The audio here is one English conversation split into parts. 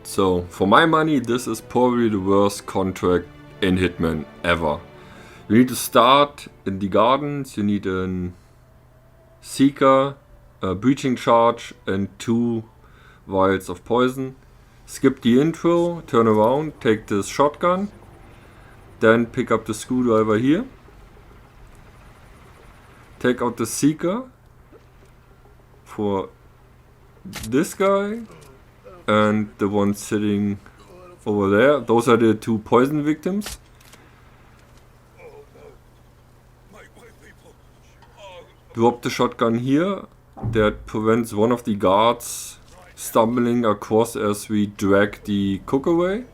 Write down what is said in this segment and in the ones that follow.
So, for my money, this is probably the worst contract in Hitman ever. You need to start in the gardens, you need a Seeker, a breaching charge, and 2 vials of poison. Skip the intro, turn around, take this shotgun, then pick up the screwdriver here. Take out the Seeker for this guy and the one sitting over there. Those are the 2 poison victims. Drop the shotgun here. That prevents one of the guards stumbling across as we drag the cook away.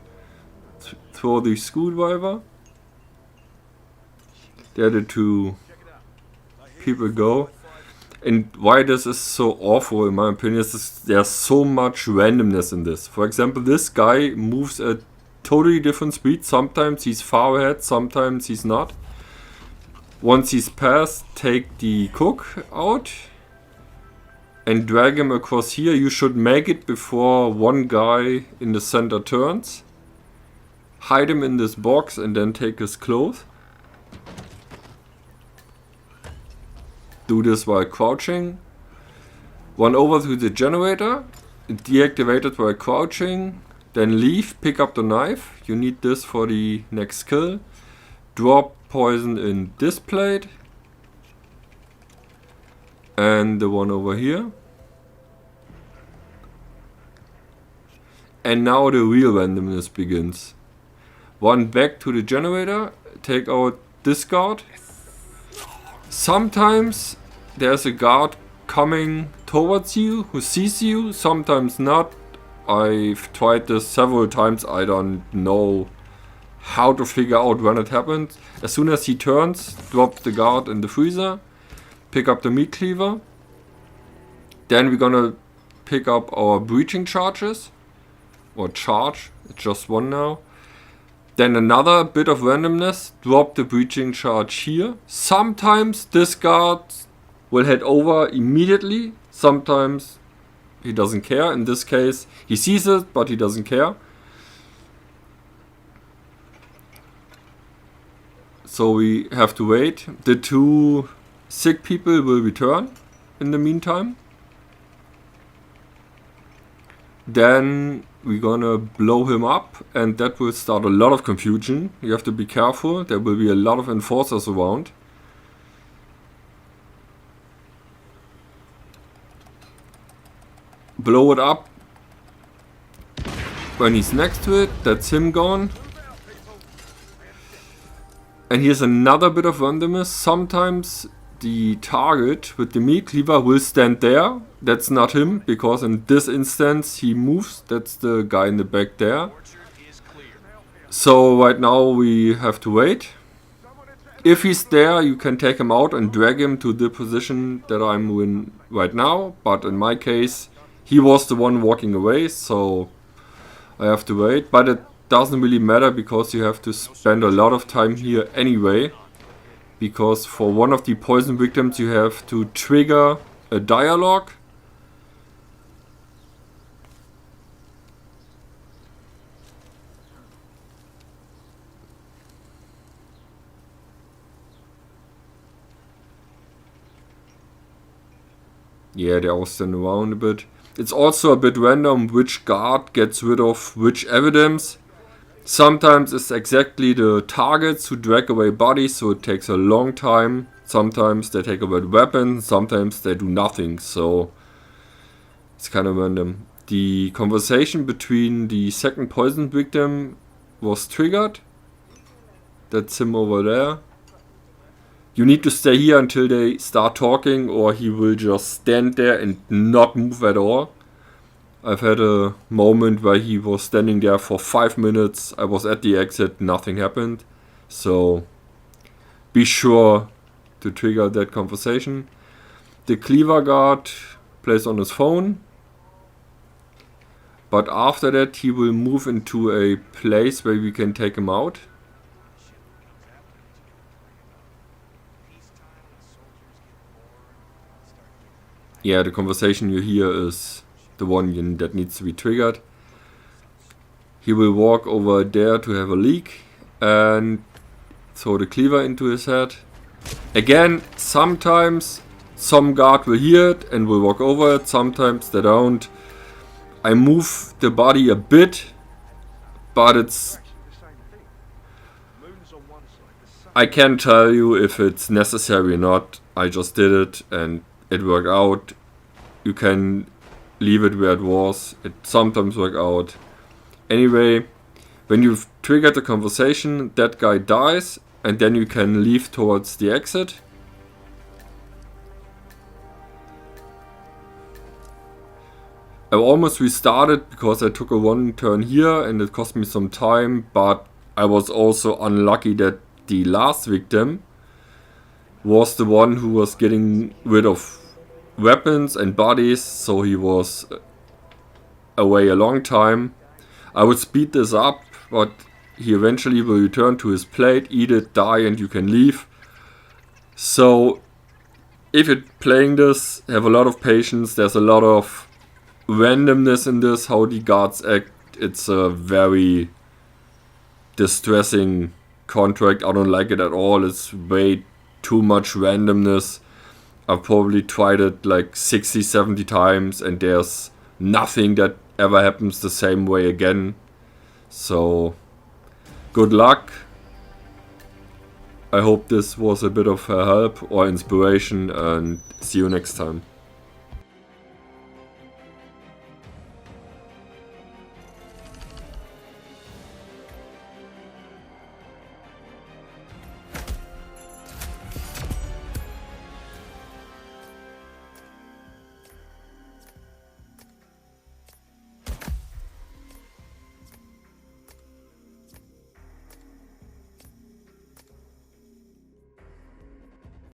Throw the screwdriver. There the 2 people go. And why this is so awful in my opinion is there's so much randomness in this. For example, this guy moves at totally different speed. Sometimes he's far ahead, sometimes he's not. Once he's passed, take the cook out and drag him across here. You should make it before one guy in the center turns. Hide him in this box and then take his clothes. Do this while crouching. Run over to the generator. Deactivate it while crouching. Then leave, pick up the knife. You need this for the next kill. Drop poison in this plate. And the one over here. And now the real randomness begins. Run back to the generator. Take out this guard. Sometimes there's a guard coming towards you who sees you, sometimes not. I've tried this several times. I don't know how to figure out when it happens. As soon as he turns, drop the guard in the freezer, pick up the meat cleaver. Then we're gonna pick up our breaching charges, or charge, it's just one now. Then another bit of randomness, drop the breaching charge here. Sometimes this guard will head over immediately, sometimes he doesn't care. In this case, he sees it, but he doesn't care. So we have to wait. The 2 sick people will return in the meantime. Then we're gonna blow him up and that will start a lot of confusion. You have to be careful. There will be a lot of enforcers around. Blow it up when he's next to it. That's him gone. And here's another bit of randomness. Sometimes the target with the meat cleaver will stand there. That's not him, because in this instance he moves. That's the guy in the back there. So right now we have to wait. If he's there, you can take him out and drag him to the position that I'm in right now. But in my case, he was the one walking away, so I have to wait. But it doesn't really matter because you have to spend a lot of time here anyway. Because for one of the poison victims you have to trigger a dialogue. Yeah, they all stand around a bit. It's also a bit random which guard gets rid of which evidence. Sometimes it's exactly the targets who drag away bodies, so it takes a long time. Sometimes they take away the weapons, sometimes they do nothing, so it's kind of random. The conversation between the second poison victim was triggered. That's him over there. You need to stay here until they start talking or he will just stand there and not move at all. I've had a moment where he was standing there for 5 minutes. I was at the exit, nothing happened. So be sure to trigger that conversation. The cleaver guard plays on his phone. But after that he will move into a place where we can take him out. Yeah, the conversation you hear is the one that needs to be triggered. he will walk over there to have a leak and throw the cleaver into his head. Again, sometimes some guard will hear it and will walk over it, sometimes they don't. I move the body a bit, but it's... I can't tell you if it's necessary or not. I just did it and it worked out. You can leave it where it was. It sometimes works out. Anyway, when you've triggered the conversation, that guy dies and then you can leave towards the exit. I almost restarted because I took a one turn here and it cost me some time, but I was also unlucky that the last victim was the one who was getting rid of weapons and bodies, so he was away a long time. I would speed this up, but he eventually will return to his plate, eat it, die, and you can leave. So if you're playing this, have a lot of patience. There's a lot of randomness in this, how the guards act. It's a very distressing contract. I don't like it at all. It's way too much randomness. I've probably tried it like 60-70 times and there's nothing that ever happens the same way again. So good luck. I hope this was a bit of a help or inspiration, and see you next time.